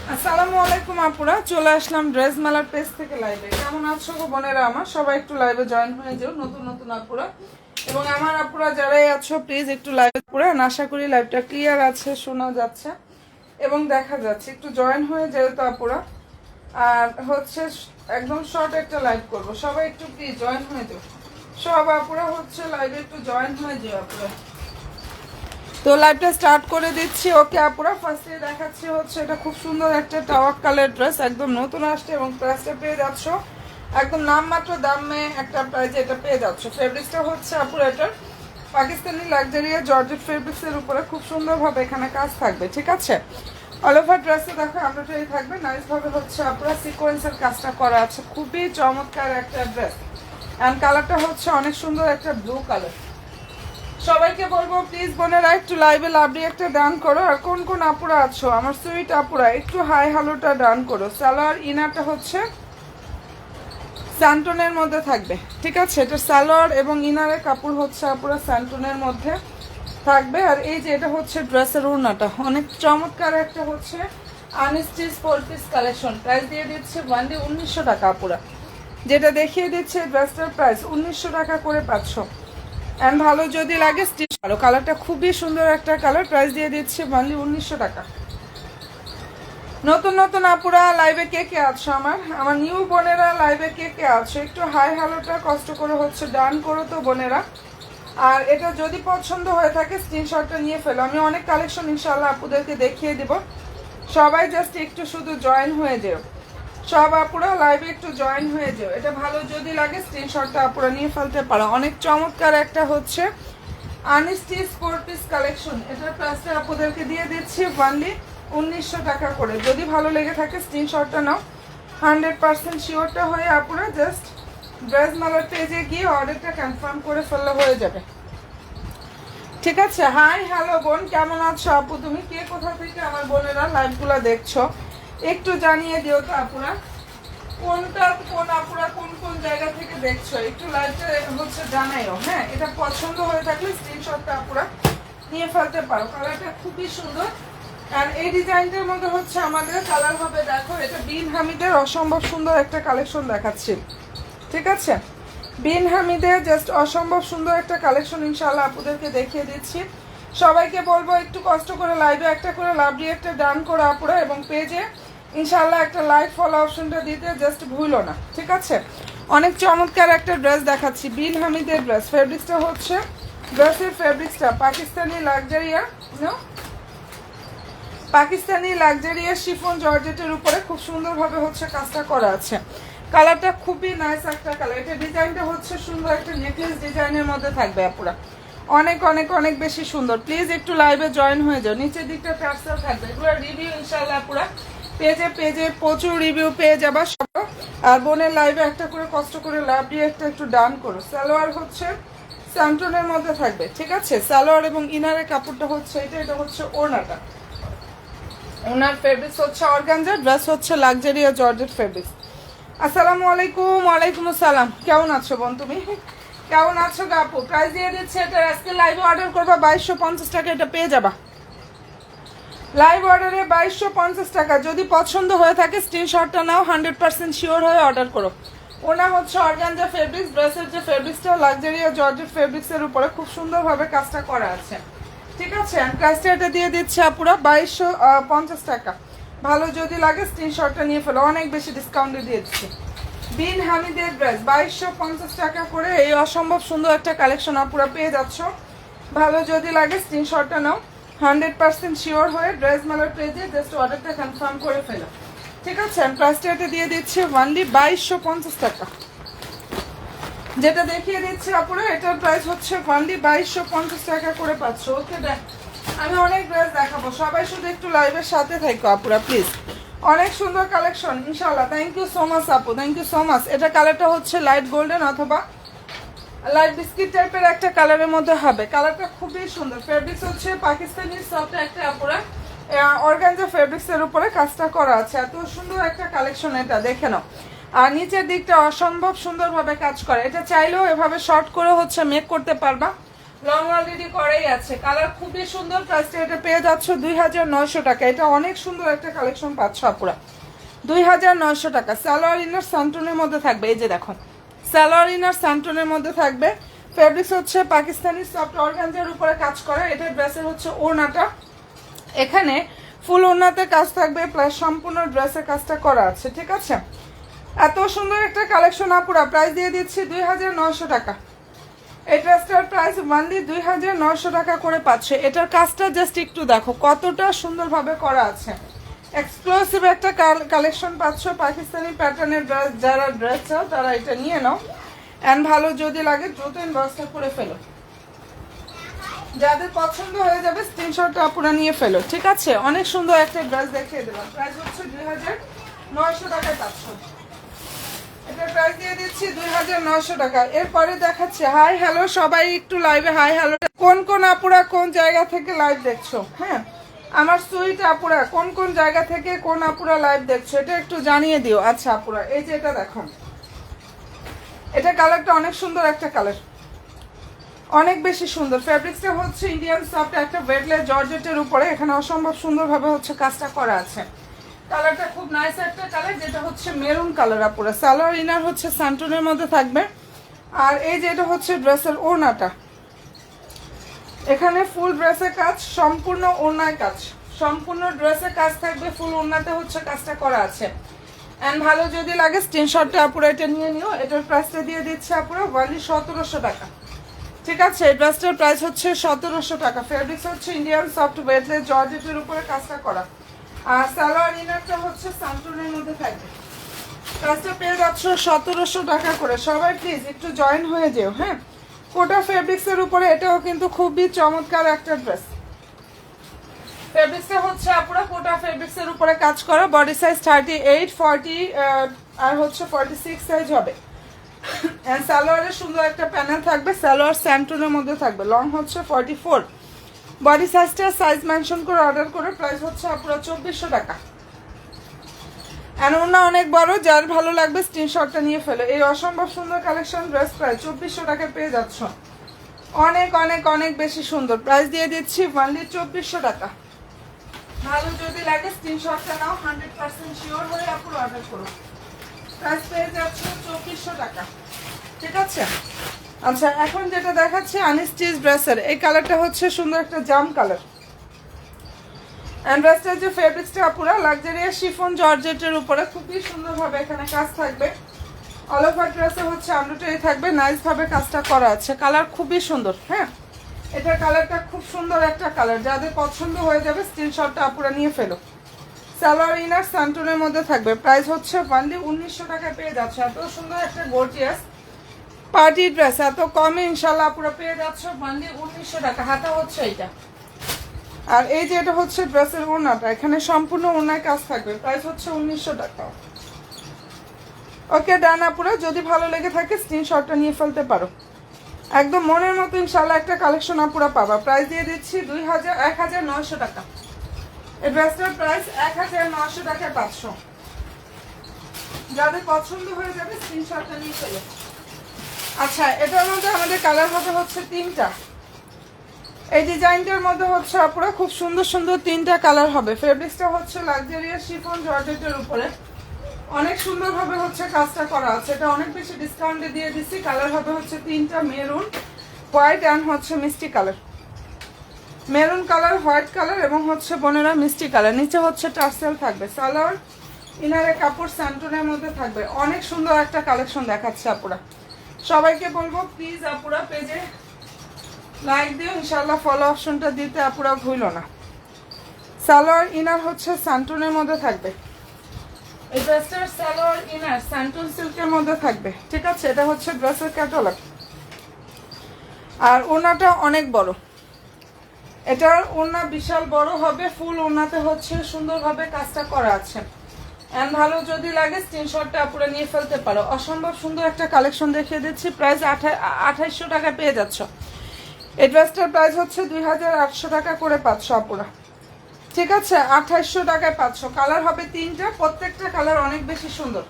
আসসালামু আলাইকুম আপুরা, চলে আসলাম ড্রেস মেলার পেজ থেকে লাইভে। কেমন আছো গো বোনেরা আমার? সবাই একটু লাইভে জয়েন হয়ে যাও, নতুন নতুন আপুরা এবং আমার আপুরা যারাই আছো প্লিজ একটু লাইভে পুরান। আশা করি লাইভটা ক্লিয়ার আছে, শোনা যাচ্ছে এবং দেখা যাচ্ছে। একটু জয়েন হয়ে যেহেতু আপুরা, আর হচ্ছে একদম শর্ট একটা লাইভ করবো, সবাই একটু প্লিজ জয়েন হয়ে যাও। সব আপুরা হচ্ছে লাইভে একটু জয়েন হয়ে যাও আপুরা। তো লাইভটা স্টার্ট করে দিচ্ছি। ওকে আপুরা, ফার্স্টে দেখাচ্ছি হচ্ছে এটা খুব সুন্দর একটা টাওয়াক্কালের ড্রেস, একদম নতুন আসছে এবং প্রাইসটা পেয়ে যাচ্ছ একদম নামমাত্র দামে একটা প্রাইজে এটা পেয়ে যাচ্ছ। ফেব্রিক্সটা হচ্ছে আপুরা এটার পাকিস্তানি লাক্সারিয়া জর্জেট ফেব্রিক্সের উপরে খুব সুন্দরভাবে এখানে কাজ থাকবে, ঠিক আছে। অল ওভার ড্রেসে দেখো এমব্রয়ডারি থাকবে, নাইসভাবে হচ্ছে আপুরা সিকোয়েন্সের কাজটা করা আছে। খুবই চমৎকার একটা ড্রেস অ্যান্ড কালারটা হচ্ছে অনেক সুন্দর একটা ব্লু কালার। সবাইকে বলবো প্লিজ বোনেরা একটু লাইভে লাভলি একটা ডান করো। আর কোন কোন আপুরা আছো আমার সুইট আপুরা, একটু হাই হ্যালোটা ডান করো। সালোয়ার ইনারটা হচ্ছে স্যান্টনের মধ্যে থাকবে, ঠিক আছে। এটা সালোয়ার এবং ইনারের কাপড় হচ্ছে আপুরা স্যান্টনের মধ্যে থাকবে। আর এই যে এটা হচ্ছে ড্রেসের ওড়নাটা, অনেক চমৎকার একটা হচ্ছে আনস্টিচ 4 পিস কালেকশন। প্রাইস দিয়ে দিচ্ছে ওয়ানলি 1900 টাকা আপুরা। যেটা দেখিয়ে দিচ্ছে ড্রেসটার প্রাইস 1900 টাকা করে পাচ্ছ। অ্যান্ড ভালো যদি লাগে স্টিচ ভালো, কালারটা খুবই সুন্দর একটা কালার। প্রাইস দিয়ে দিচ্ছে অনলি 1900 টাকা। নতুন নতুন আপুরা লাইভে কে কে আছো আমার নিউ বোনেরা লাইভে কে কে আছো একটু হাই হ্যালোটা কষ্ট করে হচ্ছে ডান করো তো বোনেরা। আর এটা যদি পছন্দ হয়ে থাকে স্ক্রিনশটটা নিয়ে ফেলো, আমি অনেক কালেকশন ইনশাআল্লাহ আপুদেরকে দেখিয়ে দিব। সবাই জাস্ট একটু শুধু জয়েন হয়ে যেও, সব আপুরা লাইভে একটু জয়েন হয়ে যাও। এটা ভালো যদি লাগে স্ক্রিনশটটা আপুরা নিয়ে ফেলতে পারো। অনেক চমৎকার একটা হচ্ছে আনস্টিচ 4 পিস কালেকশন। এটার প্রাইসটা আপুদেরকে দিয়ে দিচ্ছি অনলি 1900 টাকা করে। যদি ভালো লেগে থাকে স্ক্রিনশটটা নাও, 100% শিওরটা হয়ে আপুরা জাস্ট ড্রেস মেলার পেজে গিয়ে অর্ডারটা কনফার্ম করে ফেললে হয়ে যাবে, ঠিক আছে। হাই হ্যালো বোন, কেমন আছো আপু? তুমি কে কোথা থেকে আমার বোনেরা লাইভগুলো দেখছো একটু জানিয়ে দিও তো আপুরা। কোন আপুরা কোন কোন জায়গা থেকে দেখছো একটু লাইভটা হচ্ছে জানাইও। হ্যাঁ, এটা পছন্দ হয়ে থাকলে স্ক্রিনশটটা আপুরা নিয়ে ফেলতে পারো। কালারটা খুবই সুন্দর। আর এই ডিজাইনটার মধ্যে হচ্ছে আমাদের কালার হবে, দেখো এটা বিন হামিদের অসম্ভব সুন্দর একটা কালেকশন দেখাচ্ছি, ঠিক আছে। বিন হামিদের জাস্ট অসম্ভব সুন্দর একটা কালেকশন ইনশাআল্লাহ আপুদেরকে দেখিয়ে দিচ্ছি। সবাইকে বলবো একটু কষ্ট করে লাইভে একটা করে লাভ দিয়ে একটা ডান করে আপুরা এবং পেজে ইনশাআল্লাহ একটা লাইক ফলো অপশনটা দিতে জাস্ট ভুলো না, ঠিক আছে। অনেক চমৎকার একটা ড্রেস দেখাচ্ছি, বিন হামিদের ড্রেস। ফেব্রিক্সটা হচ্ছে ড্রেসের ফেব্রিক্সটা পাকিস্তানি লাক্সারিয়া শিফন জর্জেটের উপরে খুব সুন্দরভাবে হচ্ছে কাজটা করা আছে। কালারটা খুবই নাইস একটা কালার। এটা ডিজাইনটা হচ্ছে সুন্দর একটা নেকলেস ডিজাইনের মধ্যে থাকবে আপুরা, অনেক অনেক অনেক বেশি সুন্দর। প্লিজ একটু লাইভে জয়েন হয়ে যাও। নিচের দিকটা টার্সেল থাকবে, এগুলো রিভিউ ইনশাআল্লাহ আপুরা পেজে পেজে প্রচুর রিভিউ পেয়ে যাবা সব। আর বোনের লাইভে একটা করে কষ্ট করে লাভ দিয়ে একটু ডান করো। সালোয়ার হচ্ছে স্যান্টনের মধ্যে থাকবে, ঠিক আছে। সালোয়ার এবং ইনারের কাপড়টা হচ্ছে এটা হচ্ছে ওড়নাটা। ওনার ফেব্রিক্স হচ্ছে অর্গানজা, ড্রেস হচ্ছে লাক্সারিয়া জর্জেট ফেব্রিক্স। আসসালামু আলাইকুম। ওয়ালাইকুম আসসালাম। কেমন আছো বোন তুমি? কেমন আছো আপু? প্রাইস দিয়ে দিচ্ছে এটা আজকে লাইভে অর্ডার করবা 2250 টাকা, এটা পেয়ে যাবা লাইভ অর্ডারে 2250 টাকা। যদি পছন্দ হয়ে থাকে স্ক্রিনশটটা নাও, 100% শিওর হয়ে অর্ডার করো। ওনা হচ্ছে অর্গানজা ফেব্রিক্স, ড্রেসের যে ফেব্রিক্সটা লাক্সারিয়া জর্জেট ফেব্রিক্সের উপরে খুব সুন্দরভাবে কাজটা করা আছে, ঠিক আছে। প্রাইসটা এটা দিয়ে দিচ্ছে আপুরা 2250 টাকা। ভালো যদি লাগে স্ক্রিনশটটা নিয়ে ফেলো, অনেক বেশি ডিসকাউন্টে দিয়ে দিচ্ছে। বিন হামিদের ড্রেস 2250 টাকা করে এই অসম্ভব সুন্দর একটা কালেকশন আপুরা পেয়ে যাচ্ছ। ভালো যদি লাগে স্ক্রিনশটটা নাও, 100% শিওর হয়ে ড্রেস মেলার পেজে জাস্ট অর্ডারটা কনফার্ম করে ফেলো, ঠিক আছে। প্রাইসটা এটা দিয়ে দিচ্ছে অনলি 2250 টাকা। যেটা দেখিয়ে দিচ্ছে আপুরা এটার প্রাইস হচ্ছে অনলি 2250 টাকা করে পাচ্ছ। ওকে দেখ, আমি অনেক ড্রেস দেখাবো, সবাই শুধু একটু লাইভের সাথে থাকো আপুরা প্লিজ। অনেক সুন্দর কালেকশন ইনশাআল্লাহ। থ্যাংক ইউ সো মাচ আপু, থ্যাংক ইউ সো মাচ। এটা কালারটা হচ্ছে লাইট গোল্ডেন অথবা লাইট বিস্কিট টাইপের একটা কালারের মধ্যে হবে। কালারটা খুবই সুন্দর। ফেব্রিক্স হচ্ছে পাকিস্তানি সফট একটা আপুরা অর্গানজা ফেব্রিক্সের উপরে কাজটা করা আছে। এত সুন্দর একটা কালেকশন, এটা দেখে নাও। আর নিচের দিকটা অসম্ভব সুন্দরভাবে কাজ করে। এটা চাইলেও এভাবে শর্ট করে হচ্ছে মেক করতে পারবা, লং অলরেডি করাই আছে, কালার খুবই সুন্দর। প্রাইসটা এটা পেয়ে যাচ্ছ 2900 টাকা। এটা অনেক সুন্দর একটা কালেকশন পাচ্ছ আপুরা, 2900 টাকা। সালোয়ার ইনার সান্টনের মধ্যে থাকবে, এই যে দেখো সালোয়ার ইনার সান্টনের মধ্যে থাকবে। ফেব্রিক্স হচ্ছে পাকিস্তানি সফট অর্গানজার উপরে কাজ করা। এটা ড্রেসের হচ্ছে ওড়নাটা, এখানে ফুল ওড়নাতে কাজ থাকবে, প্লাস সম্পূর্ণ ড্রেসের কাজটা করা আছে। ঠিক আছে, এত সুন্দর একটা কালেকশন আপুরা, প্রাইস দিয়ে দিচ্ছি 2900 টাকা। এই ড্রেসটার প্রাইস মানলি 2900 টাকা করে পাচ্ছে। এটার কাজটা জাস্ট একটু দেখো কতটা সুন্দরভাবে করা আছে। এক্সক্লুসিভ একটা কালেকশন পাচ্ছ, পাকিস্তানি প্যাটার্নের ড্রেস। যারা ড্রেস চাও তারা এটা নিয়ে নাও, অ্যান্ড ভালো যদি লাগে দ্রুত ইনবক্সটা করে ফেলো। যাদের পছন্দ হয়ে যাবে স্ক্রিনশটটা আপুরা নিয়ে ফেলো। ঠিক আছে, অনেক সুন্দর একটা ড্রেস দেখিয়ে দিলাম। প্রাইস হচ্ছে 2900 টাকায় পাচ্ছ। এটা প্রাইস দিয়ে দিচ্ছি 2900 টাকা। এরপরে দেখাচ্ছে হাই হ্যালো সবাই একটু লাইভে হাই হ্যালো। কোন কোন আপুরা কোন জায়গা থেকে লাইভ দেখছো? হ্যাঁ, আমার সুইট আপুরা কোন কোন জায়গা থেকে কোন আপুরা লাইভ দেখছো এটা একটু জানিয়ে দিও। আচ্ছা আপুরা, এই যে এটা দেখো, এটা কালারটা অনেক সুন্দর একটা কালার, অনেক বেশি সুন্দর। ফ্যাব্রিক্সটা হচ্ছে ইন্ডিয়ান সফট একটা ওয়েটলেস জর্জেটের উপরে, এখানে অসম্ভব সুন্দরভাবে হচ্ছে কাজটা করা আছে। কালারটা খুব নাইস একটা কালার, যেটা হচ্ছে মেরুন কালার আপুরা। সালোয়ার ইনার হচ্ছে স্যান্টনের মধ্যে থাকবে। আর এই যে এটা হচ্ছে ড্রেসের ওড়নাটা, এখানে ফুল ড্রেসের কাজ, সম্পূর্ণ ওড়নায় কাজ, সম্পূর্ণ ড্রেসের কাজ থাকবে, ফুল ওড়নাতে হচ্ছে কাজটা করা আছে। অ্যান্ড ভালো যদি লাগে স্ক্রিনশটটা আপুরা এটা নিয়ে নিও। এটার প্রাইসটা দিয়ে দিচ্ছে আপুরা ওয়ানলি 1700 টাকা। ঠিক আছে, এই ড্রেসটার প্রাইস হচ্ছে 1700 টাকা। ফেব্রিক্স হচ্ছে ইন্ডিয়ান সফট ওয়েটলেস জর্জেটের উপরে কাজটা করা। আর সালোয়ার ইনারটা হচ্ছে সান্টুনের মধ্যে থাকবে। প্রাইসটা পেয়ে যাচ্ছ 1700 টাকা করে। সবাই প্লিজ একটু জয়েন হয়ে যেও। হ্যাঁ, কোটা ফেব্রিক্সের উপরে এটাও কিন্তু খুবই চমৎকার একটা ড্রেস। ফেব্রিক্সটা হচ্ছে আপুরা কোটা ফেব্রিক্সের উপরে কাজ করা। বডি সাইজ 38, 40 আর হচ্ছে 46 সাইজ হবে। এন্ড সালোয়ারের সুন্দর একটা প্যানেল থাকবে, সালোয়ার স্যান্টনের মধ্যে থাকবে। লং হচ্ছে 44, বডি সাইজটা সাইজ মেনশন করে অর্ডার করে। প্রাইস হচ্ছে আপুরা 2400 টাকা। এমন না অনেক বড়, যার ভালো লাগবে স্ক্রিনশটটা নিয়ে ফেলো। এই অসম্ভব সুন্দর কালেকশন ড্রেস প্রাইস 2400 টাকায় পেয়ে যাচ্ছ। অনেক অনেক অনেক বেশি সুন্দর। প্রাইস দিয়ে দিচ্ছি অনলি 2400 টাকা। ভালো যদি লাগে স্ক্রিনশটটা নাও, 100% শিওর হয়ে আপুরা অর্ডার করো। প্রাইস পেয়ে যাচ্ছে 2400 টাকা। ঠিক আছে, আচ্ছা এখন যেটা দেখাচ্ছে আনস্টিচ ড্রেসের, এই কালারটা হচ্ছে সুন্দর একটা জাম কালার। ড্রেসটার যে ফেব্রিক্সটা পুরো লাক্সারিয়াস শিফন জর্জেটের উপরে খুবই সুন্দরভাবে এখানে কাজ থাকবে। অল ওভার ড্রেসে হচ্ছে এমব্রয়ডারি থাকবে, নাইস ভাবে কাজটা করা আছে। কালার খুবই সুন্দর। হ্যাঁ, এটার কালারটা খুব সুন্দর একটা কালার, যাদের পছন্দ হয়ে যাবে স্ক্রিনশটটা আপুরা নিয়ে ফেলো। সালোয়ার ইনার সান্টনের মধ্যে থাকবে। প্রাইস হচ্ছে অনলি 1900 টাকায় পেয়ে যাচ্ছে। এত সুন্দর একটা গর্জিয়াস পার্টি ড্রেস এত কমে ইনশাল্লাহ আপুরা পেয়ে যাচ্ছে অনলি 1900 টাকা। হাতা হচ্ছে এইটা। আর এই যে এটা হচ্ছে ড্রেসের ওড়নাটা, এখানে সম্পূর্ণ ওড়নায় কাজ থাকবে। প্রাইস হচ্ছে 1900 টাকা। ওকে ডান আপুরা, যদি ভালো লেগে থাকে স্ক্রিনশটটা নিয়ে ফেলতে পারো। একদম মনের মতো ইনশাল্লাহ একটা কালেকশন আপুরা পাবা। প্রাইস দিয়ে দিচ্ছি 1900 টাকা। এই ড্রেসটার প্রাইস 1900 টাকায় 500। যাদের পছন্দ হয়ে যাবে স্ক্রিনশটটা নিয়ে ফেলো। আচ্ছা, এটার মধ্যে আমাদের কালার হবে হচ্ছে 3টা। এই ডিজাইনটার মধ্যে হচ্ছে আপুরা খুব সুন্দর সুন্দর 3টা কালার হবে। ফেব্রিক্সটা হচ্ছে লাক্সারিয়াস শিফন জর্জেটের উপরে, অনেক সুন্দরভাবে হচ্ছে কাজটা করা আছে। এটা অনেক বেশি ডিসকাউন্টে দিয়ে দিচ্ছি। কালার হবে হচ্ছে 3টা, মেরুন, হোয়াইট অ্যান্ড হচ্ছে মিষ্টি colour. Maroon colour, white colour এবং হচ্ছে বোনেরা মিষ্টি কালার। নিচে হচ্ছে টার্সেল থাকবে। সালোয়ার ইনারে কাপড় স্যান্টনের মধ্যে থাকবে। অনেক সুন্দর একটা কালেকশন দেখাচ্ছে আপুরা। সবাইকে বলবো প্লিজ আপুরা পেজে লাইক দিও, ইনশাল্লাহ ফলো অপশনটা দিতে আপুরা ভুলো না। সালোয়ার ইনার হচ্ছে স্যান্টনের মধ্যে থাকবে। এই ড্রেসটার সালোয়ার ইনার স্যান্টন সিল্কের মধ্যে থাকবে। ঠিক আছে, এটা হচ্ছে ড্রেসের ক্যাটালগ। আর ওড়নাটা অনেক বড়, এটার ওড়না বিশাল বড় হবে। ফুল ওড়নাতে হচ্ছে সুন্দরভাবে কাজটা করা আছে। এন্ড ভালো যদি লাগে স্ক্রিনশটটা আপুরা নিয়ে ফেলতে পারো। অসম্ভব সুন্দর একটা কালেকশন দেখিয়ে দিচ্ছি। প্রাইস 2800 টাকা পেয়ে যাচ্ছ। এই ড্রেসটার প্রাইস হচ্ছে 2800 টাকা করে পাচ্ছ আপুরা। ঠিক আছে, 2800 টাকায় পাচ্ছ। কালার হবে 3টা, প্রত্যেকটা কালার অনেক বেশি সুন্দর।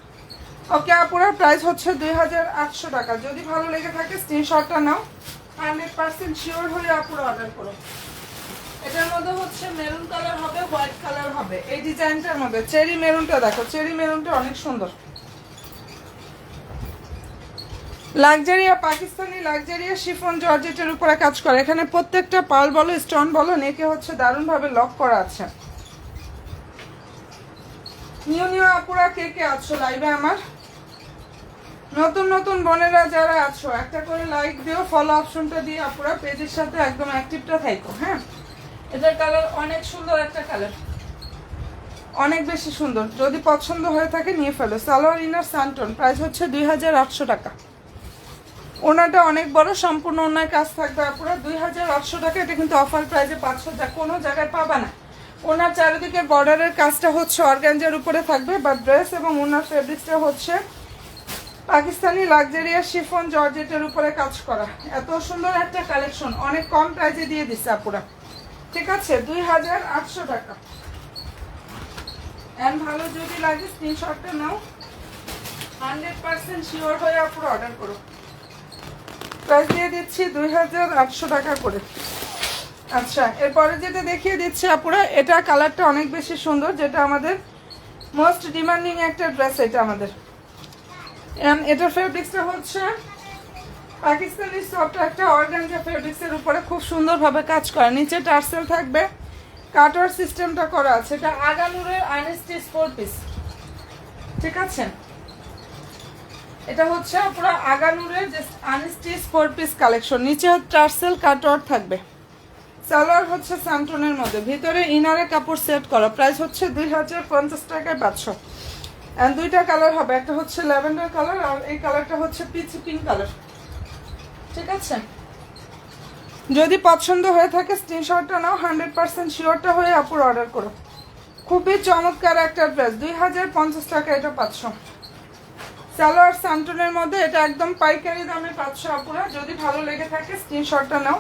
ওকে আপুরা, প্রাইস হচ্ছে 2800 টাকা। যদি ভালো লেগে থাকে স্ক্রিনশটটা নাও, 100% শিওর হয়ে আপুরা অর্ডার করো। এটার মধ্যে হচ্ছে মেরুন কালার হবে, হোয়াইট কালার হবে। এই ডিজাইনটার মধ্যে চেরি মেরুনটা দেখো, চেরি মেরুনটা অনেক সুন্দর। লাক্সারিয়া পাকিস্তানি লাক্সারিয়া শিফন জর্জেটের উপরে কাজ করে। এখানে প্রত্যেকটা পাল বলো স্টোন বলো নেকে হচ্ছে দারুণভাবে লক করা আছে। নিউ নিউ আপুরা কে কে আছো লাইভে? আমার নতুন নতুন বোনেরা যারা আছো একটা করে লাইক দিও, ফলো অপশনটা দিয়ে আপুরা পেজের সাথে একদম অ্যাক্টিভটা থাকো। হ্যাঁ, এটার কালার অনেক সুন্দর একটা কালার, অনেক বেশি সুন্দর। যদি পছন্দ হয়ে থাকে নিয়ে ফেলো। সালোয়ার ইনার সানটন, প্রাইস হচ্ছে 2800 টাকা। ওনাটা অনেক বড়, সম্পূর্ণ ওনার কাজ থাকবে আপুরা 2800 টাকা। এটা কিন্তু অফার প্রাইসে 500 টাকা কোনো জায়গায় পাবা না। ওনার চারিদিকে বর্ডারের কাজটা হচ্ছে অর্গানজার উপরে থাকবে, বা ড্রেস এবং ওনার ফেব্রিক্সটা হচ্ছে পাকিস্তানি লাক্সারিয়া শিফন জর্জেটের উপরে কাজ করা। এত সুন্দর একটা কালেকশন অনেক কম প্রাইসে দিয়ে দিচ্ছে আপুরা, ঠিক আছে? 2800 টাকা। এন্ড ভালো যদি লাগে স্ক্রিনশটটা নাও, 100% শিওর হয়ে আপুরা অর্ডার করো। প্রাইস দিয়ে দিচ্ছি 2800 টাকা করে। আচ্ছা, এরপরে যেটা দেখিয়ে দিচ্ছি আপুরা, এটা কালারটা অনেক বেশি সুন্দর, যেটা আমাদের মোস্ট ডিমান্ডিং একটা ড্রেস। এটা আমাদের এটার ফেব্রিক্সটা হচ্ছে পাকিস্তানি সফট একটা অর্গানজা ফেব্রিক্সের উপরে খুব সুন্দরভাবে কাজ করা। নিচে টার্সেল থাকবে, কাটওয়ার সিস্টেমটা করা আছে। এটা আগানুরের আনস্টিচ 4 পিস, ঠিক আছে? এটা হচ্ছে পুরো আগানুরের যে আনস্টিচ 4 পিস কালেকশন। নিচে টার্সেল কাটওয়ার থাকবে। সালোয়ার হচ্ছে সান্টনের মধ্যে, ভিতরে ইনারে কাপড় সেট করা। প্রাইস হচ্ছে 2050 টাকায় 500। এন্ড দুইটা কালার হবে, একটা হচ্ছে ল্যাভেন্ডার কালার আর এই কালারটা হচ্ছে পিচ পিঙ্ক কালার, ঠিক আছে? যদি পছন্দ হয়ে থাকে স্ক্রিনশটটা নাও, 100% শিওরটা হয়ে আপুর অর্ডার করো। খুবই চমৎকার একটা ড্রেস, 2050 টাকা, এটা 500। সালোয়ার সান্টনের মধ্যে, এটা একদম পাইকারি দামে 500 আপুরা। যদি ভালো লেগে থাকে স্ক্রিনশটটা নাও,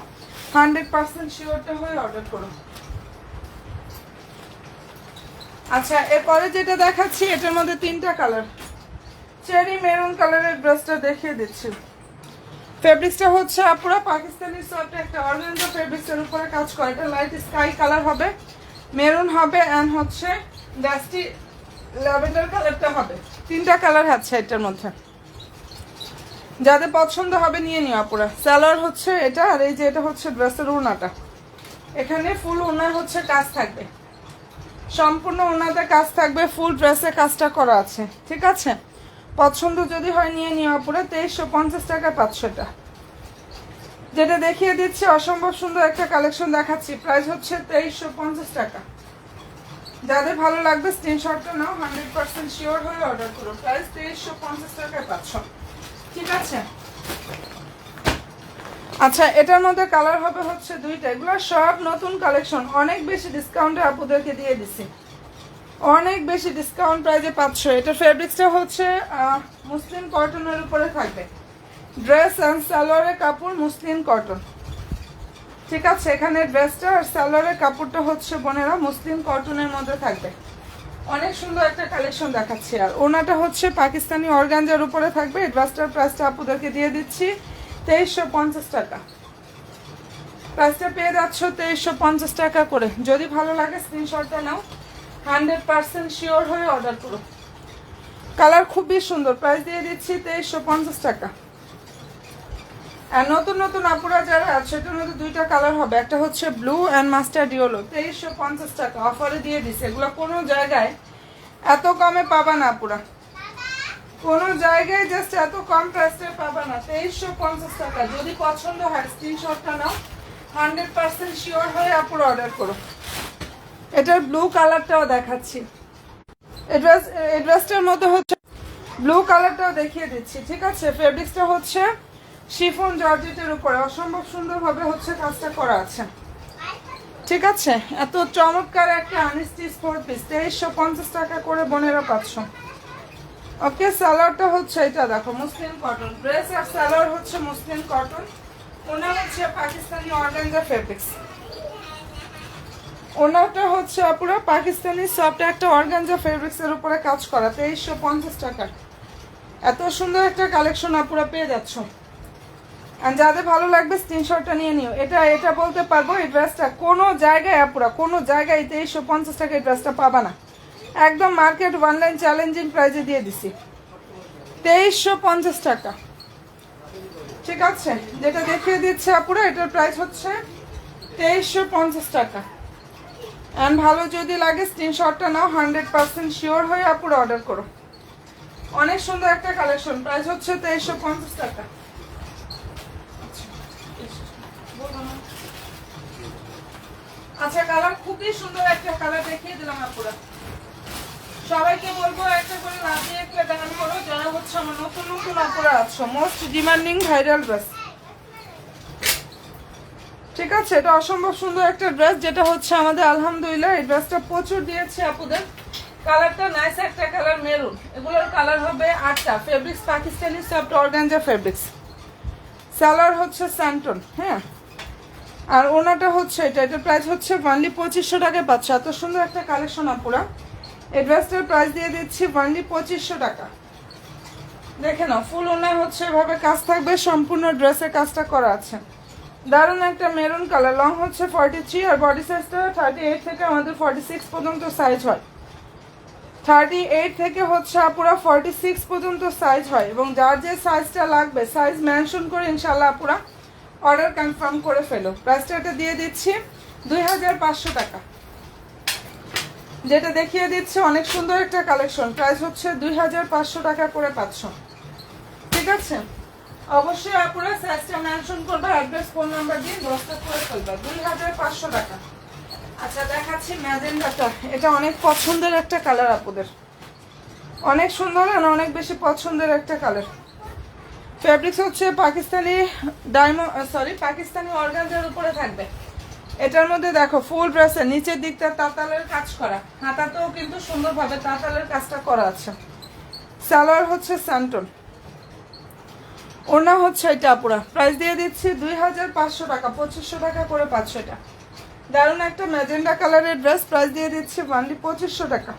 100% শিওরটা হয়ে অর্ডার করো। আচ্ছা, এরপরে যেটা দেখাচ্ছি এটার মধ্যে 3টা কালার। চেরি মেরুন কালারের ড্রেসটা দেখিয়ে দিচ্ছি। ফেব্রিক্সটা হচ্ছে আপুরা পাকিস্তানি সফট একটা অর্গানজা ফেব্রিক্সের উপরে কাজ করে। এটা লাইট স্কাই কালার হবে, মেরুন হবে এন্ড হচ্ছে ডাস্টি ল্যাভেন্ডার কালারটা হবে। 3টা কালার আছে এটার মধ্যে, যাদের পছন্দ হবে নিয়ে নিও আপুরা। সালোয়ার হচ্ছে এটা, আর এই যে এটা হচ্ছে ড্রেসের ওড়নাটা। এখানে ফুল ওড়নায় হচ্ছে কাজ থাকবে, সম্পূর্ণ ওড়নাতে কাজ থাকবে, ফুল ড্রেসে কাজটা করা আছে, ঠিক আছে? পছন্দ যদি হয় নিয়ে নিও আপুরা। 2350 টাকা 500টা। যেটা দেখিয়ে দিচ্ছি অসম্ভব সুন্দর একটা কালেকশন দেখাচ্ছি। প্রাইস হচ্ছে 2350 টাকা। যাদের ভালো লাগবে স্ক্রিনশটটা নাও, 100% শিওর হয়ে অর্ডার করো। প্রাইস 2350 টাকায় 500, ঠিক আছে? আচ্ছা, এটার মধ্যে কালার হবে হচ্ছে 2টা। এগুলো সব নতুন কালেকশন, অনেক বেশি ডিসকাউন্টে আপুদেরকে দিয়ে দিছি, অনেক বেশি ডিসকাউন্ট প্রাইসে 500। এটার ফেব্রিক্সটা হচ্ছে মুসলিম কটনের উপরে থাকবে। ড্রেস অ্যান্ড সালোয়ারের কাপড় মুসলিম কটন, ঠিক আছে? এখানে ড্রেসটা আর সালোয়ারের কাপড়টা হচ্ছে বোনেরা মুসলিম কটনের মধ্যে থাকবে। অনেক সুন্দর একটা কালেকশন দেখাচ্ছি। আর ওনাটা হচ্ছে পাকিস্তানি অর্গানজার উপরে থাকবে। এই ড্রেসটার প্রাইসটা আপুদেরকে দিয়ে দিচ্ছি 2350 টাকা। প্রাইসটা পেয়ে যাচ্ছ 2350 টাকা করে। যদি ভালো লাগে স্ক্রিনশটটা নাও, 100% শিওর হয়ে অর্ডার করো। কালার খুবই সুন্দর, প্রাইস দিয়ে দিচ্ছি 2350 টাকা। আর নতুন নতুন আপুরা যারা আছে, এটার মধ্যে 2টা কালার হবে, একটা হচ্ছে ব্লু অ্যান্ড মাস্টার্ড ইয়েলো। 2350 টাকা অফারে দিয়ে দিচ্ছে। এগুলো কোনো জায়গায় এত কমে পাবা না আপুরা, কোনো জায়গায় জাস্ট এত কম প্রাইসে পাবা না। 2350 টাকা। যদি পছন্দ হয় স্ক্রিনশটটা নাও, 100% শিওর হয়ে আপুরা অর্ডার করো। এটার ব্লু কালারটাও দেখাচ্ছি। এই ড্রেসটার মধ্যে হচ্ছে ব্লু কালারটাও দেখিয়ে দিচ্ছি, ঠিক আছে? ফেব্রিক্সটা হচ্ছে শিফন জর্জেটের উপরে অসম্ভব সুন্দরভাবে হচ্ছে কাজটা করা আছে, ঠিক আছে? এত চমৎকার একটা আনস্টিচ 4 পিস, 2350 টাকা করে বোনেরা 500। ওকে, সালোয়ারটা হচ্ছে এটা দেখো মুসলিম কটন। ড্রেস আর সালোয়ার হচ্ছে মুসলিম কটন। ওনা হচ্ছে পাকিস্তানি অর্গানজা ফেব্রিক্স। ওনাটা হচ্ছে পুরো পাকিস্তানি সফট একটা অর্গানজা ফেব্রিক্সের উপরে কাজ করা। 2350 টাকা। এত সুন্দর একটা কালেকশন আপুরা পেয়ে যাচ্ছ। আর যাদের ভালো লাগবে স্ক্রিনশটটা নিয়ে নিও। এটা বলতে পারবো এই ড্রেসটা কোনো জায়গায় আপুরা কোনো জায়গায় 2350 টাকা এই ড্রেসটা পাবা না। একদম মার্কেট অনলাইন চ্যালেঞ্জিং প্রাইসে দিয়ে দিছি 2350 টাকা। ঠিক আছে, যেটা দেখিয়ে দিচ্ছে আপুরা এটার প্রাইস হচ্ছে 2350 টাকা। অ্যান্ড ভালো যদি লাগে স্ক্রিনশটটা নাও, 100% শিওর হয়ে আপুরা অর্ডার করো। অনেক সুন্দর একটা কালেকশন, প্রাইস হচ্ছে 2350 টাকা। আচ্ছা, কালার খুবই সুন্দর একটা কালার দেখিয়ে দিলাম আপুরা। সবাইকে বলবো একটা করে লাভ দিয়ে একটা দান করো যারা হচ্ছে আমার নতুন নতুন আপুরা আছো। Most demanding viral dress. ঠিক আছে, এটা অসম্ভব সুন্দর একটা ড্রেস, যেটা হচ্ছে আমাদের আলহামদুলিল্লাহ এই ড্রেসটা প্রচুর দিয়েছে আপুদের। কালারটা নাইস একটা কালার মেরুন। এগুলোর কালার হবে 8টা। Fabrics Pakistani soft organza fabrics. Salwar হচ্ছে স্যান্টন। হ্যাঁ, আর ওনাটা হচ্ছে এটার প্রাইস হচ্ছে অনলি 2500 টাকায় পাচ্ছ। এত সুন্দর একটা কালেকশন আপুরা। এই ড্রেসটার প্রাইস দিয়ে দিচ্ছি অনলি 2500 টাকা। দেখে নাও, ফুল ওনা হচ্ছে এভাবে কাজ থাকবে, সম্পূর্ণ ড্রেসের কাজটা করা আছে। দারুণ একটা মেরুন কালার। লং হচ্ছে 43 আর বডি সাইজটা 38 থেকে আমাদের 46 পর্যন্ত সাইজ হয়। 38 থেকে হচ্ছে আপুরা 46 পর্যন্ত সাইজ হয়। এবং যার যে সাইজটা লাগবে সাইজ মেনশন করে ইনশাল্লাহ আপুরা অর্ডার কনফার্ম করে ফেলো। প্রাইসটা এটা দিয়ে দিচ্ছি 2500 টাকা। যেটা দেখিয়ে দিচ্ছে অনেক সুন্দর একটা কালেকশন, প্রাইস হচ্ছে 2500 টাকা করে পাচ্ছ। ঠিক আছে, অবশ্যই আপুরা সাইজটা মেনশন করবে, অ্যাড্রেস ফোন নাম্বার দিয়ে দশটা করে ফেলবে। 2500 টাকা। আচ্ছা, দেখাচ্ছি ম্যাজেন্ডাটা। এটা অনেক পছন্দের একটা কালার আপুদের, অনেক সুন্দর আর অনেক বেশি পছন্দের একটা কালার। ফেব্রিক্স হচ্ছে পাকিস্তানি পাকিস্তানি অর্গানজার উপরে থাকবে। এটার মধ্যে দেখো ফুল ড্রেসের নিচের দিকটা তাঁতালের কাজ করা, হাতাতেও কিন্তু সুন্দরভাবে তাঁতালের কাজটা করা আছে। সালোয়ার হচ্ছে স্যান্টন, ওনা হচ্ছে এটা আপুরা। প্রাইস দিয়ে দিচ্ছি 2500 টাকা। 2500 টাকা করে পাচ্ছ। এটা দারুণ একটা ম্যাজেন্ডা কালারের ড্রেস, প্রাইস দিয়ে দিচ্ছি অনলি 2500 টাকা।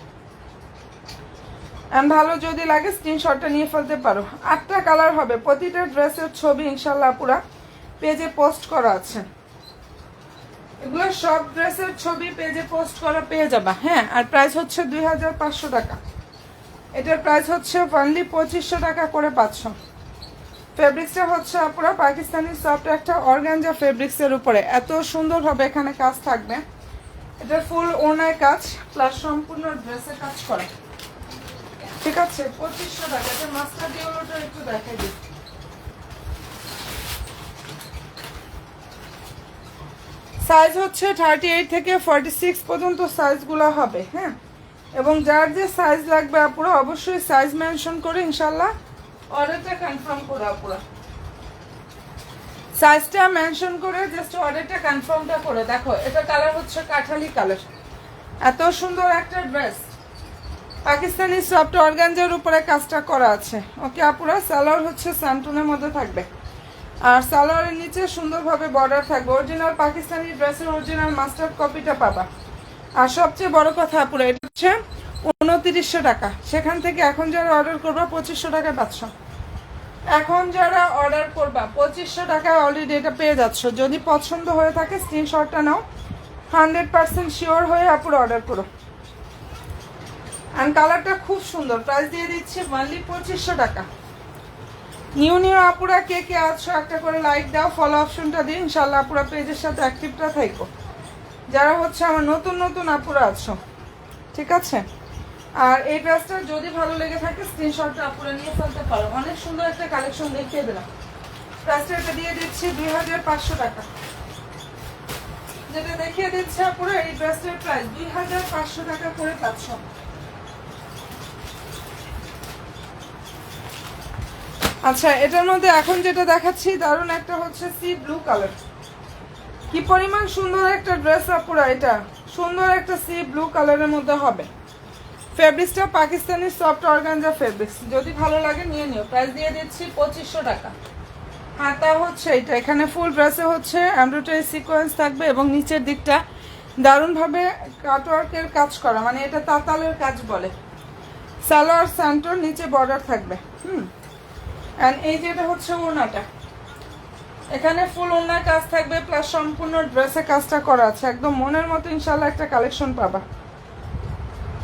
ভালো যদি লাগে স্ক্রিনশটটা নিয়ে ফেলতে পারো। 8টা কালার হবে, প্রতিটা ড্রেসের ছবি ইনশাল্লাহ পুরা পেজে পোস্ট করা আছে। এগুলো সব ড্রেসের ছবি পেজে পোস্ট করা পেয়ে যাবা। হ্যাঁ, আর প্রাইস হচ্ছে 2500 টাকা। এটার প্রাইস হচ্ছে অনলি 2500 টাকা করে পাচ্ছ। ফেব্রিক্সটা হচ্ছে পুরা পাকিস্তানি সফট একটা অর্গানজা ফেব্রিক্সের উপরে। এত সুন্দরভাবে এখানে কাজ থাকবে। এটা ফুল ওনার কাজ প্লাস সম্পূর্ণ ড্রেসের কাজ করা। ঠিক আছে, 2500 টাকা। এটা মাস্টার ডিওলোটা একটু দেখাই দিই। সাইজ হচ্ছে 38 থেকে 46 পর্যন্ত সাইজগুলো হবে। হ্যাঁ, এবং যার যে সাইজ লাগবে আপুরা অবশ্যই সাইজ মেনশন করে ইনশাল্লাহ অর্ডারটা কনফার্ম করে আপুরা। সাইজটা মেনশন করে জাস্ট অর্ডারটা কনফার্মটা করে। দেখো, এটা কালার হচ্ছে কাঠালি কালার। এত সুন্দর একটা ড্রেস, পাকিস্তানি সফট অর্গানজার উপরে কাজটা করা আছে। ওকে আপুরা, সালোয়ার হচ্ছে স্যান্টনের মধ্যে থাকবে আর সালোয়ারের নিচে সুন্দরভাবে বর্ডার থাকবে। অরিজিনাল পাকিস্তানি ড্রেসের অরিজিনাল মাস্টার কপিটা পাবা। আর সবচেয়ে বড় কথা আপুরা, এটা হচ্ছে 2900 টাকা। সেখান থেকে এখন যারা অর্ডার করবা 2500 টাকায় পাচ্ছ। এখন যারা অর্ডার করবা 2500 টাকায় অলরেডি এটা পেয়ে যাচ্ছ। যদি পছন্দ হয়ে থাকে স্ক্রিনশটটা নাও, 100% শিওর হয়ে আপুরা অর্ডার করো। অ্যান্ড কালারটা খুব সুন্দর, প্রাইস দিয়ে দিচ্ছি অনলি 2500 টাকা। নিউ আপুরা কে কে আছো একটা করে লাইক দাও, ফলো অপশনটা দিই। ইনশাল্লাহ আপুরা পেজের সাথে অ্যাক্টিভটা থাকো যারা হচ্ছে আমার নতুন নতুন আপুরা আছো। ঠিক আছে, আর এই ড্রেসটা যদি ভালো লেগে থাকে স্ক্রিনশটটা আপুরা নিয়ে ফেলতে পারো। অনেক সুন্দর একটা কালেকশন দেখিয়ে দিলাম। প্রাইসটা এটা দিয়ে দিচ্ছি 2500 টাকা। যেটা দেখিয়ে দিচ্ছে আপুরা এই ড্রেসটার প্রাইস 2500 টাকা করে পাচ্ছ। আচ্ছা, এটার মধ্যে এখন যেটা দেখাচ্ছি দারুণ একটা হচ্ছে সি ব্লু কালার। কি পরিমাণ সুন্দর একটা ড্রেস আপুরা। এটা সুন্দর একটা সি ব্লু কালারের মধ্যে হবে। ফেব্রিক্সটা পাকিস্তানি সফট অর্গানজা ফেব্রিক্স। যদি ভালো লাগে নিয়ে নিও। প্রাইস দিয়ে দিচ্ছি 2500 টাকা। হাতা হচ্ছে এটা, এখানে ফুল ড্রেসে হচ্ছে এমব্রয়ডারি সিকোয়েন্স থাকবে এবং নিচের দিকটা দারুণভাবে কাটওয়ার্কের কাজ করা, মানে এটা তাঁতালের কাজ বলে। সালোয়ার স্যান্টোর নিচে বর্ডার থাকবে। অ্যান্ড এই যেটা হচ্ছে ওড়নাটা, এখানে ফুল ওড়নার কাজ থাকবে প্লাস সম্পূর্ণ ড্রেসে কাজটা করা আছে, একদম মনের মতো ইনশাল্লাহ একটা কালেকশন পাবা।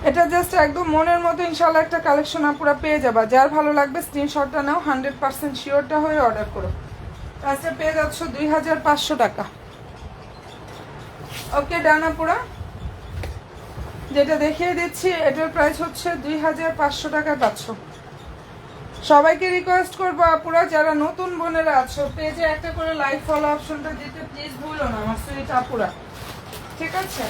এটা জাস্ট একদম মনের মতো ইনশাল্লাহ একটা কালেকশন আপুরা পেয়ে যাবা। যার ভালো লাগবে স্ক্রিনশটটা নাও, 100% শিওরটা হয়ে অর্ডার করো। প্রাইসটা পেয়ে যাচ্ছ 2500 টাকা। ওকে ডান আপুরা, যেটা দেখিয়ে দিচ্ছি এটার প্রাইস হচ্ছে 2500 টাকায় পাচ্ছ। সবাইকে রিকোয়েস্ট করবো আপুরা যারা নতুন বোনেরা আছো, পেজে একটা করে লাইক ফলো অপশনটা দিতে প্লিজ ভুলো না আমার সুইট আপুরা, ঠিক আছে?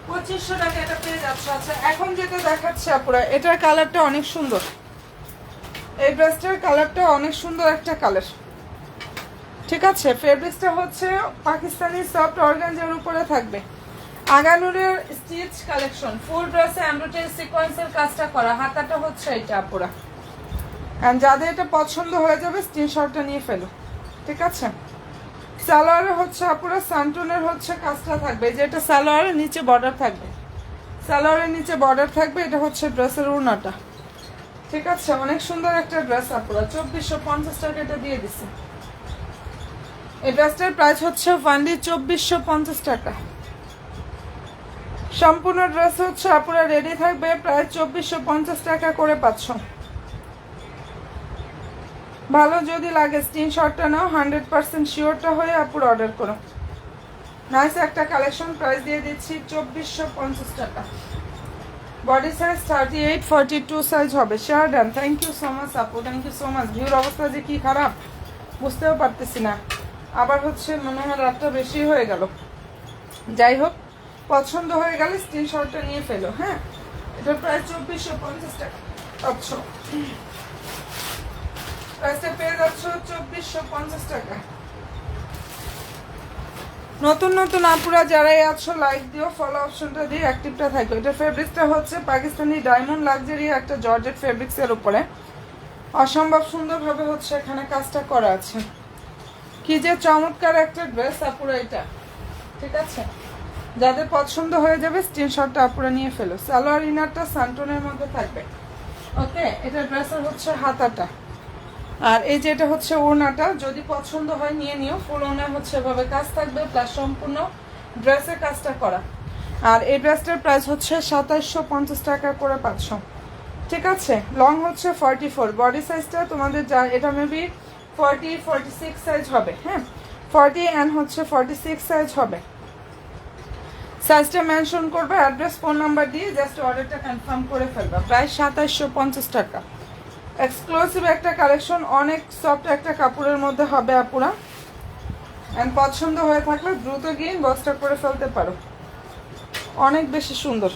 2500 টাকা এটা পেয়ে যাচ্ছে। আচ্ছা এখন যেটা দেখাচ্ছে আপুরা, এটার কালারটা অনেক সুন্দর, এই ড্রেসটার কালারটা অনেক সুন্দর একটা কালার, ঠিক আছে? ফেব্রিক্সটা হচ্ছে পাকিস্তানি সফট অর্গানজার উপরে থাকবে, আগানুরের স্টিচ কালেকশন, ফুল ড্রেসে এমব্রয়ডারি সিকোয়েন্সের কাজটা করা, হাতাটা হচ্ছে এটা আপুরা। এন্ড যাদের এটা পছন্দ হয়ে যাবে স্ক্রিনশটটা নিয়ে ফেলো, ঠিক আছে? সালোয়ারে হচ্ছে আপুরা সান্টনের হচ্ছে কাজটা থাকবে, যেটা সালোয়ারের নিচে বর্ডার থাকবে, সালোয়ারের নিচে বর্ডার থাকবে, এটা হচ্ছে ড্রেসের ওড়নাটা, ঠিক আছে? অনেক সুন্দর একটা ড্রেস আপুরা, 2450 টাকা এটা দিয়ে দিছে। এই ড্রেসটার প্রাইস হচ্ছে ফান্ডি 2450 টাকা। সম্পূর্ণ ড্রেস হচ্ছে আপুরা রেডি থাকবে, প্রায় 2450 টাকা করে পাচ্ছ। ভালো যদি লাগে স্ক্রিনশটটা নাও, 100% শিওরটা হয়ে আপুরা অর্ডার করো। নাইস একটা কালেকশন, প্রাইস দিয়ে দিচ্ছি 2450 টাকা। বডি সাইজ 38 42 সাইজ হবে। Share done, thank you so much আপু, থ্যাংক ইউ সো মাচ। ভিউর অবস্থা যে কি খারাপ বুঝতেও পারতেছি না, আবার হচ্ছে মনে হয় রাতটা বেশি হয়ে গেল। যাই হোক, পছন্দ হয়ে গেলে স্ক্রিনশটটা নিয়ে ফেলো, হ্যাঁ? এটার প্রাইস 2450 টাকা পাচ্ছ। প্রাইসটা পেয়ে যাচ্ছ 2450 টাকা। নতুন নতুন আপুরা যারাই আছো লাইক দিও, ফলো অপশনটা দিয়ে অ্যাক্টিভটা থাকবে। এটা ফেব্রিক্সটা হচ্ছে পাকিস্তানি ডায়মন্ড লাক্সারি একটা জর্জেট ফেব্রিক্সের উপরে, অসম্ভব সুন্দরভাবে হচ্ছে এখানে কাজটা করা আছে। কি যে চমৎকার একটা ড্রেস আপুরা এটা, ঠিক আছে? যাদের পছন্দ হয়ে যাবে স্ক্রিনশটটা আপুরা নিয়ে ফেলো। সালোয়ার ইনারটা সান্টনের মধ্যে থাকবে, ওকে? এটা ড্রেসের হচ্ছে হাতাটা, আর এই যেটা হচ্ছে ওড়নাটা, যদি পছন্দ হয় নিয়ে নিও। ফুল ওড়না হচ্ছে এভাবে কাজ থাকবে প্লাস সম্পূর্ণ ড্রেসের কাজটা করা। আর এই ড্রেসটার প্রাইস হচ্ছে 2750 টাকা করে পাচ্ছ, ঠিক আছে? লং হচ্ছে 44, বডি সাইজটা তোমাদের যা এটা মেবি 46 সাইজ হবে, হ্যাঁ? 40 অ্যান্ড হচ্ছে 46 সাইজ হবে। সাইজটা মেনশন করবে, অ্যাড্রেস ফোন নাম্বার দিয়ে জাস্ট অর্ডারটা কনফার্ম করে ফেলবা। প্রাইস 2750 টাকা। এক্সক্লুসিভ একটা কালেকশন, অনেক সফট একটা কাপড়ের মধ্যে হবে আপুরা। এন্ড পছন্দ হয়ে থাকলে দ্রুত গিয়ে ইনবক্সটা করে ফেলতে পারো, অনেক বেশি সুন্দর।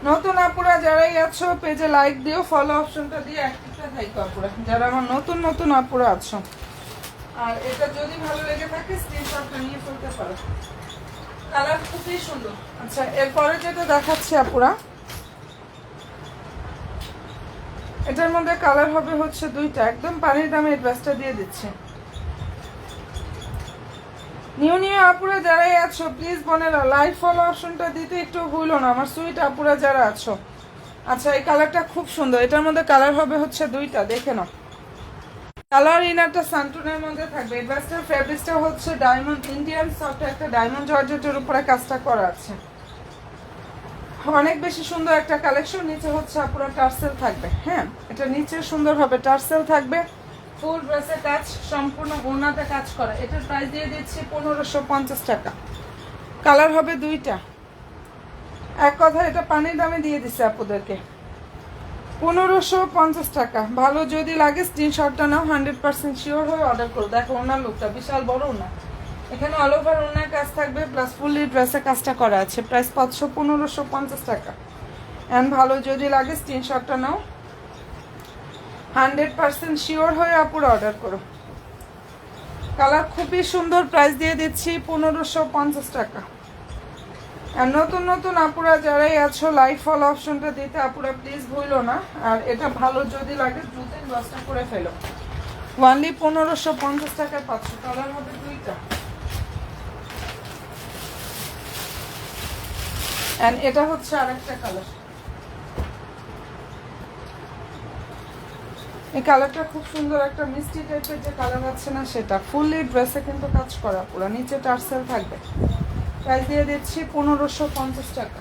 নতুন আপুরা যারাই আছো পেজে লাইক দিও, ফলো অপশনটা দিয়ে অ্যাক্টিভটা থাকো আপুরা, যারা আমার নতুন নতুন আপুরা আছো। আর এটা যদি ভালো লেগে থাকে স্ক্রিনশটটা নিয়ে ফেলতে পারো, কালার খুবই সুন্দর। আচ্ছা এরপরে যেটা দেখাচ্ছি আপুরা, এটার মধ্যে কালার হবে হচ্ছে দুইটা, একদম পানির দামে এই ড্রেসটা দিয়ে দিচ্ছে। নিউ নিউ আপুরা যারাই আছো প্লিজ বোনেরা লাইক ফলো অপশনটা দিতে একটু ভুলো না আমার সুইট আপুরা যারা আছো। আচ্ছা এই কালারটা খুব সুন্দর, এটার মধ্যে কালার হবে হচ্ছে দুইটা, দেখে নাও। কালার ইনারটা সান্টুনের মধ্যে থাকবে। এই ড্রেসটার ফেব্রিক্সটা হচ্ছে ডায়মন্ড ইন্ডিয়ান সফট একটা ডায়মন্ড জর্জেটের উপরে কাজটা করা আছে, অনেক বেশি সুন্দর একটা কালেকশন। নিচে হচ্ছে আপুরা টার্সেল থাকবে, হ্যাঁ? এটা নিচে সুন্দরভাবে টার্সেল থাকবে, ফুল ড্রেসে কাজ, সম্পূর্ণ ওড়নাতে কাজ করা। এটার প্রাইস দিয়ে দিচ্ছি 1550 টাকা। কালার হবে দুইটা, এক কথা এটা পানির দামে দিয়ে দিচ্ছে আপুদেরকে 1550 টাকা। ভালো যদি লাগে স্ক্রিনশটটা নাও, 100% শিওর হয়ে অর্ডার করো। দেখো ওনার লুকটা বিশাল বড় ওনা, এখানে অল ওভার ওনার কাজ থাকবে প্লাস ফুললি ড্রেসে কাজটা করা আছে। প্রাইস পাচ্ছ 1550 টাকা। অ্যান্ড ভালো যদি লাগে স্ক্রিনশটটা নাও, 100% শিওর হয়ে আপুরা অর্ডার করো। কালার খুবই সুন্দর, প্রাইস দিয়ে দিচ্ছি 1550 টাকা। আর নতুন নতুন আপুরা যারাই আছো লাইক ফলো অপশনটা দিতে আপুরা প্লিজ ভুলো না। আর এটা ভালো যদি লাগে দ্রুত লসটা করে ফেলো। ওয়ানলি 1550 টাকায় পাচ্ছ। কালার হবে দুইটা, অ্যান্ড এটা হচ্ছে আরেকটা কালার। এই কালারটা খুব সুন্দর, একটা মিষ্টি টাইপের যে কালার আছে না সেটা। ফুললি ড্রেসে কিন্তু কাজ করা, পুরো নিচে টার্সেল থাকবে। প্রাইস দিয়ে দিচ্ছি 1550 টাকা।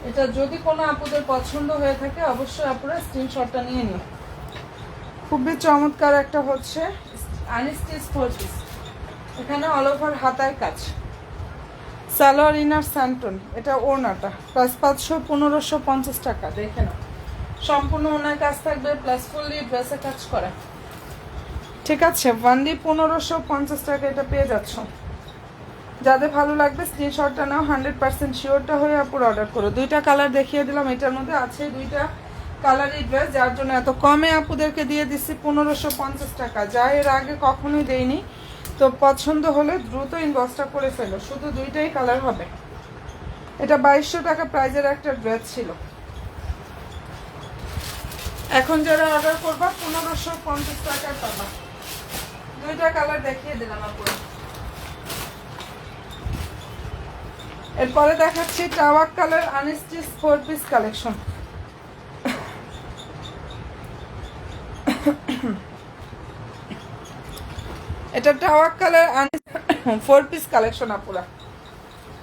এটা যদি কোনো আপুদের পছন্দ হয়ে থাকে অবশ্যই আপুরা স্ক্রিনশটটা নিয়ে নিও। খুবই চমৎকার একটা হচ্ছে আনস্টিচ 4 পিস, এখানে অল ওভার হাতায় কাজ, সালোয়ার ইনার স্যান্টন, এটা ওড়নাটা। প্লাস 1550 টাকা। দেখে নাও, সম্পূর্ণ ওনার কাজ থাকবে প্লাস ফুললি ড্রেসে কাজ করা। ঠিক আছে, ওয়ানলি 1550 টাকা এটা পেয়ে যাচ্ছ। যাদের ভালো লাগবে স্ক্রিনশটটা নাও, 100% শিওরটা হয়ে আপুর অর্ডার করো। দুইটা কালার দেখিয়ে দিলাম, এটার মধ্যে আছে দুইটা কালারই ড্রেস, যার জন্য এত কমে আপুদেরকে দিয়ে দিচ্ছি 1550 টাকা, যা এর আগে কখনোই দেইনি। তো পছন্দ হলে দ্রুত ইনবক্সটা করে ফেলো, শুধু দুইটাই কালার হবে। এটা 2200 টাকা প্রাইজের একটা ড্রেস ছিল, এখন যারা অর্ডার করবা 1550 টাকায় পাবা। দুইটা কালার দেখিয়ে দিলাম আপুরা। এরপরে দেখাচ্ছি টাওয়াক কালার আনস্টিচ 4 পিস কালেকশন। এটা টাওয়াক কালার 4 পিস কালেকশন আপুরা।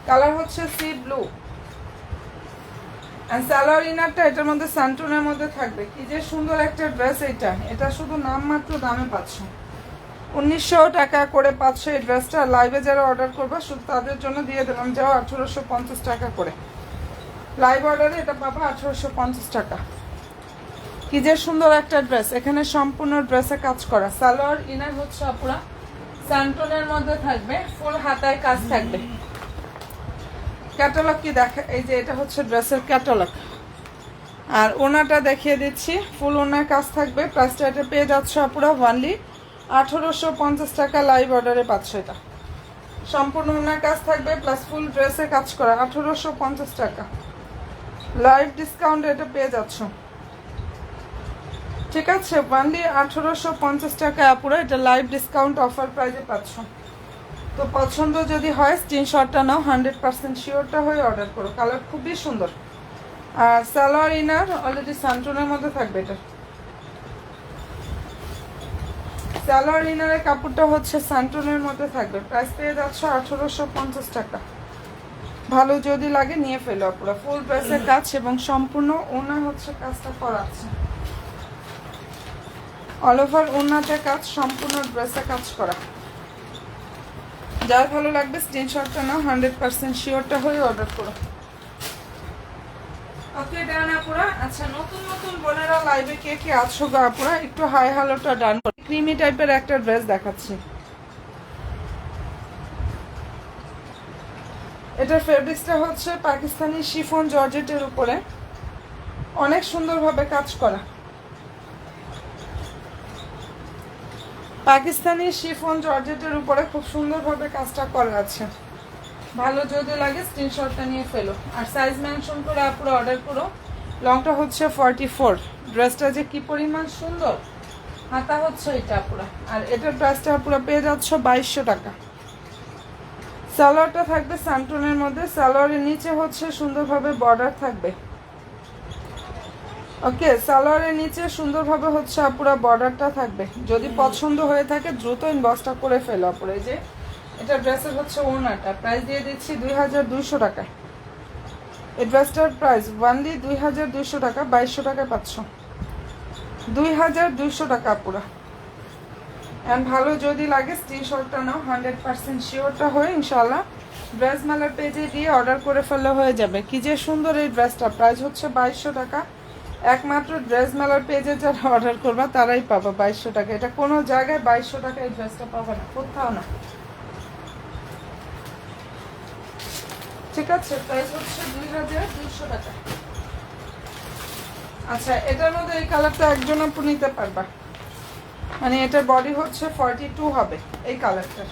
কালার হচ্ছে সি ব্লু, আর সালোয়ার ইনারটা এটার মধ্যে সান্টুনের মধ্যে থাকবে। কি যে সুন্দর একটা ড্রেস এটা, এটা শুধু নামমাত্র দামে পাচ্ছ, 1900 টাকা করে পাচ্ছ এই ড্রেসটা। লাইভে যারা অর্ডার করবে শুধু তাদের জন্য দিয়ে দিলাম যাও 1850 টাকা করে। লাইভ অর্ডারে এটা পাবা 1850 টাকা। কি যে সুন্দর একটা ড্রেস, এখানে সম্পূর্ণ ড্রেসে কাজ করা। সালোয়ার ইনার হচ্ছে আপুরা স্যান্টনের মধ্যে থাকবে, ফুল হাতায় কাজ থাকবে। ক্যাটালগ কি দেখা, এই যে এটা হচ্ছে ড্রেসের ক্যাটালগ। আর ওনাটা দেখিয়ে দিচ্ছি, ফুল ওনার কাজ থাকবে। প্রাইসটা এটা পেয়ে যাচ্ছ আপুরা ওয়ানলি 1850 টাকা। লাইভ অর্ডারে পাচ্ছ এটা, সম্পূর্ণ ওনার কাজ থাকবে প্লাস ফুল ড্রেসে কাজ করা, 1850 টাকা। লাইভ ডিসকাউন্ট এটা পেয়ে যাচ্ছ। ঠিক আছে, ওয়ানলি 1850 টাকা আপুরা, এটা লাইভ ডিসকাউন্ট অফার প্রাইজে পাচ্ছ। তো পছন্দ যদি হয় স্ক্রিনশটটা নাও, 100% শিওরটা হয়ে অর্ডার করো। কালার খুবই সুন্দর। আর সালোয়ার ইনার অলরেডি সান্টনের মধ্যে থাকবে। এটা সালোয়ার ইনারের কাপড়টা হচ্ছে সান্টনের মধ্যে থাকবে। প্রাইস পেয়ে যাচ্ছ 1850 টাকা। ভালো যদি লাগে নিয়ে ফেলো আপুরা। ফুল ড্রেসের কাজ এবং সম্পূর্ণ ওনা হচ্ছে কাজটা করা আছে, অল ওভার ওনাতে কাজ, সম্পূর্ণ ড্রেসে কাজ করা। যার ভালো লাগবে স্ক্রিনশটটা নাও, 100% শিওরটা হয়ে অর্ডার করো। ওকে ডান আপুরা। আচ্ছা, নতুন নতুন বোনেরা লাইভে কে কে আছো গো আপুরা, একটু হাই হ্যালোটা ডান। ক্রিমি টাইপের একটা ড্রেস দেখাচ্ছি। এটার ফেব্রিক্সটা হচ্ছে পাকিস্তানি শিফন জর্জেটের উপরে, অনেক সুন্দরভাবে কাজ করা। পাকিস্তানি শিফন জর্জেটের উপরে খুব সুন্দরভাবে কাজটা করা আছে। ভালো যদি লাগে স্ক্রিনশটটা নিয়ে ফেলো। আর সাইজ মেনশন করে আপুরা অর্ডার করো। লংটা হচ্ছে 44। ড্রেসটা যে কি পরিমাণ সুন্দর, হাতা হচ্ছে এটা আপুরা। আর এটার প্রাইসটা আপুরা পেয়ে যাচ্ছ 2200 টাকা। সালোয়ারটা থাকবে সান্টনের মধ্যে, সালোয়ারের নিচে হচ্ছে সুন্দরভাবে বর্ডার থাকবে। ওকে, সালোয়ারের নিচে সুন্দরভাবে হচ্ছে আপুরা বর্ডারটা থাকবে। যদি পছন্দ হয়ে থাকে দ্রুত ইনবক্সটা করে ফেলো আপুরা। এই যে এটা ড্রেসের হচ্ছে ওড়নাটা, প্রাইস দিয়ে দিচ্ছি 2200 টাকায়। এই ড্রেসটার প্রাইস ওয়ানলি 2200 টাকা, 2200 টাকায় পাচ্ছ। 2200 টাকা আপুরা। অ্যান্ড ভালো যদি লাগে স্ক্রিনশটটা নাও, 100% শিওরটা হয়ে ইনশাল্লাহ ড্রেস মেলার পেজে দিয়ে অর্ডার করে ফেললে হয়ে যাবে। কি যে সুন্দর এই ড্রেসটা, প্রাইস হচ্ছে 2200 টাকা। একমাত্র ড্রেস মেলার পেজে যারা অর্ডার করবা তারাই পাবা 2200 টাকা। এটা কোনো জায়গায় 2200 টাকা এই ড্রেসটা পাবে না, কোথাও না। ঠিক আছে, প্রাইস হচ্ছে 2200 টাকা। আচ্ছা, এটার মধ্যে এই কালারটা একজন আপু নিতে পারবা, মানে এটার বডি হচ্ছে 42 হবে এই কালারটার।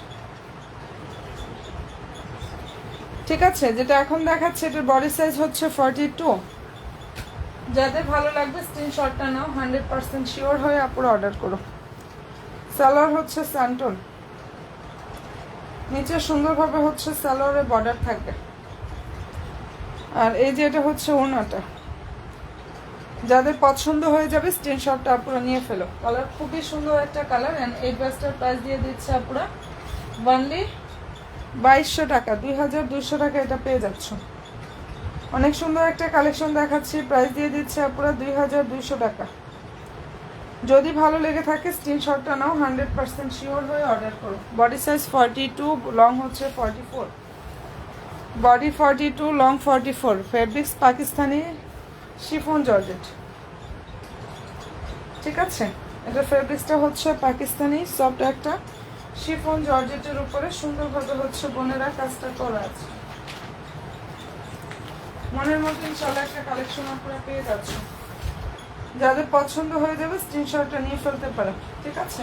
ঠিক আছে, যেটা এখন দেখাচ্ছে এটার বডি সাইজ হচ্ছে 42। যাদের ভালো লাগবে স্ক্রিনশটটা নাও, 100% শিওর হয়ে আপুরা অর্ডার করো। সালোয়ার হচ্ছে স্যান্টন, নিচে সুন্দরভাবে হচ্ছে সালোয়ারের বর্ডার থাকবে। আর এই যে এটা হচ্ছে ওড়নাটা, যাদের পছন্দ হয়ে যাবে স্ক্রিনশটটা আপুরা নিয়ে ফেলো। কালার খুবই সুন্দর একটা কালার। অ্যান্ড এই ড্রেসটার প্রাইস দিয়ে দিচ্ছে আপুরা অনলি 2200 টাকা, 2200 টাকা এটা পেয়ে যাচ্ছ। অনেক সুন্দর একটা কালেকশন দেখাচ্ছি, প্রাইস দিয়ে দিচ্ছে আপুরা 2200 টাকা। যদি ভালো লেগে থাকে স্ক্রিনশটটা নাও, 100% শিওর হয়ে অর্ডার করো। বডি সাইজ 42, লং হচ্ছে 44, body 42, long 44। Fabrics Pakistani chiffon georgette, ঠিক আছে। এটা ফেব্রিক্সটা হচ্ছে পাকিস্তানি সফট একটা শিফন জর্জেটের উপরে সুন্দরভাবে হচ্ছে বোনেরা কাজটা করা আছে। মনের মতো ইনশাআল্লাহ একটা কালেকশন আপনারা পেয়ে যাচ্ছে। যাদের পছন্দ হয়ে যাবে স্ক্রিনশটটা নিয়ে ফেলতে পারে, ঠিক আছে।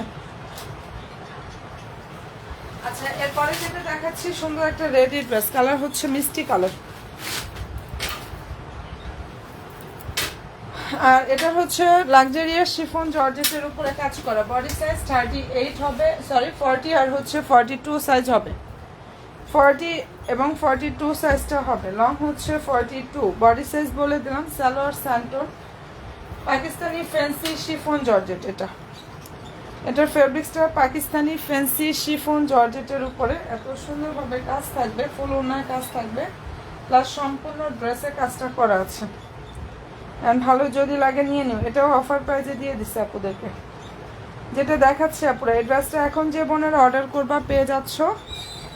আচ্ছা, এরপরে যেটা দেখাচ্ছি সুন্দর একটা রেডি ড্রেস, কালার হচ্ছে মিষ্টি কালার। আর এটা হচ্ছে লাক্সারিয়াস শিফন জর্জেটের উপরে কাজ করা। বডি সাইজ 38 হবে, সরি 40, আর হচ্ছে 42 সাইজ হবে। 40 এবং 42 সাইজটা হবে। লং হচ্ছে 42, বডি সাইজ বলে দিলাম। Salwar santoon Pakistani fancy chiffon georgette. এটার ফেব্রিক্সটা পাকিস্তানি ফ্যান্সি শিফন জর্জেটের উপরে এত সুন্দরভাবে কাজ থাকবে, ফুল ওনার কাজ থাকবে, প্লাস সম্পূর্ণ ড্রেসে কাজটা করা আছে। অ্যান্ড ভালো যদি লাগে নিয়ে নিও। এটাও অফার প্রাইজে দিয়ে দিচ্ছে আপুদেরকে, যেটা দেখাচ্ছে আপুরা। এই ড্রেসটা এখন যে বোনেরা অর্ডার করবা পেয়ে যাচ্ছ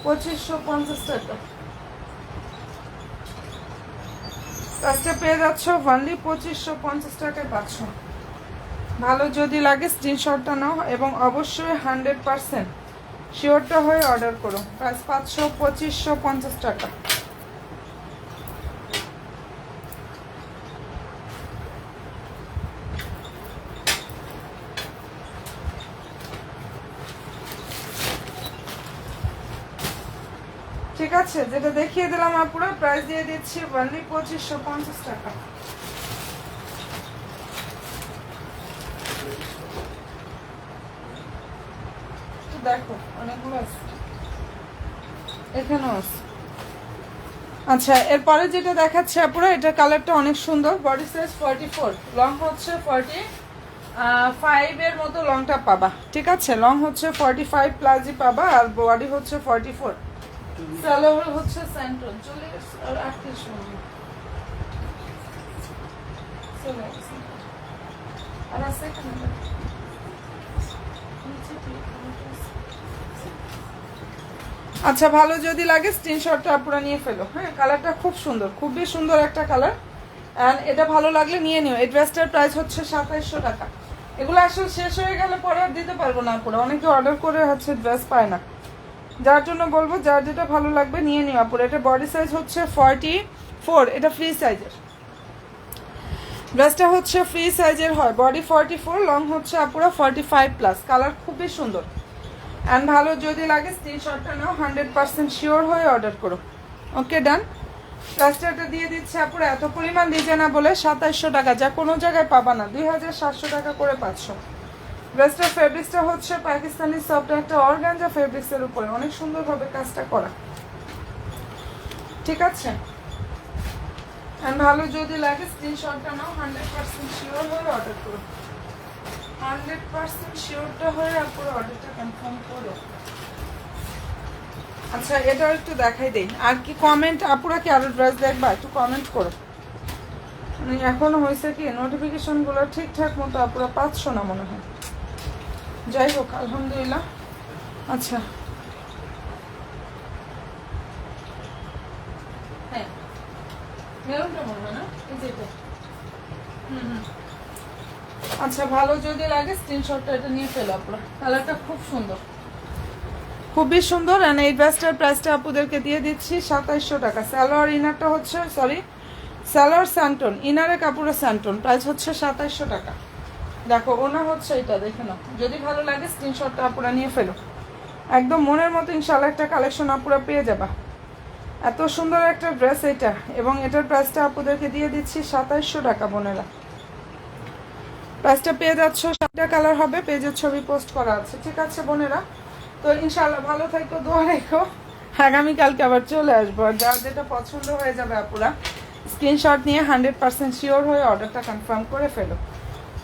2550 টাকা। ড্রেসটা পেয়ে যাচ্ছ অনলি 2550 টাকায় পাচ্ছ। ভালো যদি লাগে স্ক্রিনশটটা নাও এবং অবশ্যই 100% শিওরটা হয়ে অর্ডার করো। প্রাইস পাচ্ছ 2550 টাকা। ঠিক আছে, যেটা দেখিয়ে দিলাম আপুরা, প্রাইস দিয়ে দিচ্ছি অনলি 2550 টাকা। দেখো অনেকগুলো আছে, এখানেও আছে। আচ্ছা, এরপরে যেটা দেখাচ্ছে আপুরা, এটা কালারটা অনেক সুন্দর। বডি সাইজ 44, লং হচ্ছে 45 এর মতো লংটা পাবা, ঠিক আছে। লং হচ্ছে 45 প্লাসই পাবা, আর বডি হচ্ছে 44। সালোয়ার হচ্ছে স্যান্টন, চলে গেছে আর 38 মিনিট চলে গেছে। আর আছে এখানে আচ্ছা, ভালো যদি লাগে স্ক্রিনশটটা আপুরা নিয়ে ফেলো। হ্যাঁ, কালারটা খুব সুন্দর, খুবই সুন্দর একটা কালার। অ্যান্ড এটা ভালো লাগলে নিয়ে নিও। এই ড্রেসটার প্রাইস হচ্ছে 2700 টাকা। এগুলো আসলে শেষ হয়ে গেলে পরে আর দিতে পারবো না আপুরা, অনেকে অর্ডার করে হচ্ছে ড্রেস পায় না। যার জন্য বলবো যার যেটা ভালো লাগবে নিয়ে নিও আপুরা। এটা বডি সাইজ হচ্ছে 44, এটা ফ্রি সাইজের। ড্রেসটা হচ্ছে ফ্রি সাইজের হয়। বডি 44, লং হচ্ছে আপুরা 45 প্লাস। কালার খুবই সুন্দর। অ্যান্ড ভালো যদি লাগে স্ক্রিনশটটা নাও, 100% শিওর হয়ে অর্ডার করো। ওকে, ডান। প্রাইসটা দিয়ে দিচ্ছে আপুরা এত পরিমাণ ডিজাইনা বলে 2700 টাকা, যা কোনো জায়গায় পাবা না। 2700 টাকা করে পাচ্ছ। ড্রেসটার ফেব্রিক্সটা হচ্ছে পাকিস্তানি সফট একটা অর্গানজা ফেব্রিক্সের উপরে অনেক সুন্দরভাবে কাজটা করা, ঠিক আছে। অ্যান্ড ভালো যদি লাগে স্ক্রিনশটটা নাও, 100% শিওর হয়ে অর্ডার করো। 100% শিওরটা হয়ে আপুরা অর্ডারটা কনফার্ম করো। আচ্ছা, এটাও একটু দেখাই দেই। আর কি কমেন্ট আপুরা, কি আরো ড্রেস দেখবা? একটু কমেন্ট করো। এখনো হয়েছে কি নোটিফিকেশনগুলো ঠিকঠাক মতো আপুরা পাচ্ছ না মনে হয়। যাই হোক, আলহামদুলিল্লাহ। আচ্ছা, হ্যাঁ, মেরুনটা মনে হয় না, এই যেটা। আচ্ছা, ভালো যদি লাগে স্ক্রিনশটটা এটা নিয়ে ফেলো আপনারা। কালারটা খুব সুন্দর, খুবই সুন্দর। আর এই ড্রেসটার প্রাইসটা আপুদেরকে দিয়ে দিচ্ছি 2700 টাকা। সালোয়ার ইনারটা হচ্ছে, সরি, সালোয়ার স্যান্টন, ইনারে কাপড়ে স্যান্টন। প্রাইস হচ্ছে 2700 টাকা। দেখো ওনা হচ্ছে এটা, দেখে নাও। যদি ভালো লাগে স্ক্রিনশটটা আপুরা নিয়ে ফেলো। একদম মনের মতো ইনশাআল্লাহ একটা কালেকশন আপুরা পেয়ে যাবা। এত সুন্দর একটা ড্রেস এটা, এবং এটার প্রাইসটা আপুদেরকে দিয়ে দিচ্ছি 2700 টাকা বোনেরা। প্রাইসটা পেয়ে যাচ্ছ, 7টা কালার হবে, পেজের ছবি পোস্ট করা আছে, ঠিক আছে বোনেরা। তো ইনশাআল্লাহ ভালো থাকো, দোয়া রেখো। আগামীকালকে আবার চলে আসবো। আর যার যেটা পছন্দ হয়ে যাবে আপুরা স্ক্রিনশট নিয়ে 100% শিওর হয়ে অর্ডারটা কনফার্ম করে ফেলো।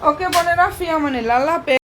ওকে বোনেরা, ফি আমানিল্লাহ, আল্লাহ হাফেজ।